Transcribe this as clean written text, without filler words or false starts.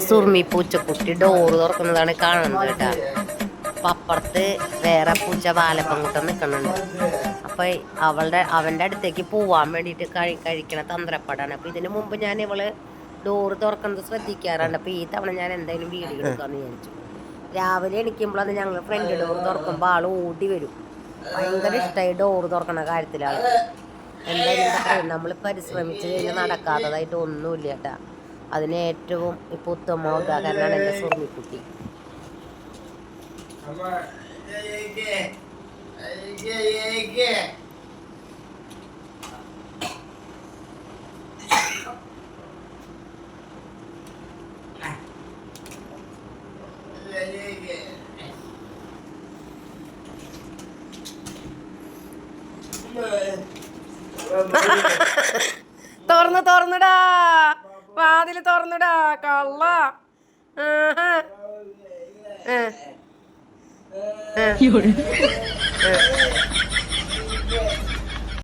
സുർമി പൂച്ചക്കുട്ടി ഡോറ് തുറക്കുന്നതാണ് കാണുന്നത് കേട്ടാ. അപ്പൊ അപ്പുറത്ത് വേറെ പൂച്ച വാലപ്പൻകുട്ടൻ നിൽക്കുന്നുണ്ട്. അപ്പൊ അവന്റെ അടുത്തേക്ക് പോവാൻ വേണ്ടിയിട്ട് കഴിക്കണ തന്ത്രപ്പാടാണ്. അപ്പൊ ഇതിനു മുമ്പ് ഞാൻ ഇവള് ഡോറ് തുറക്കുന്നത് ശ്രദ്ധിക്കാറുണ്ട്. അപ്പൊ ഈ തവണ ഞാൻ എന്തായാലും വീഡിയോ എടുക്കാന്ന് വിചാരിച്ചു. രാവിലെ എണീക്കുമ്പോഴാണ് ഞങ്ങൾ ഫ്രണ്ട് ഡോറ് തുറക്കുമ്പോൾ ആള് ഓടി വരും. ഭയങ്കര ഇഷ്ടമായി ഡോറ് തുറക്കണ കാര്യത്തിലാണ്. എന്തായാലും നമ്മൾ പരിശ്രമിച്ചു കഴിഞ്ഞാൽ നടക്കാത്തതായിട്ട് ഒന്നുമില്ല കേട്ടാ. അതിന് ഏറ്റവും ഇപ്പൊ ഉത്തമ ഉദാഹരണമാണ് എൻ്റെ സുർമിക്കുട്ടി. തുറന്നിടാ, വാതില് തുറന്നിടാ കള്ള.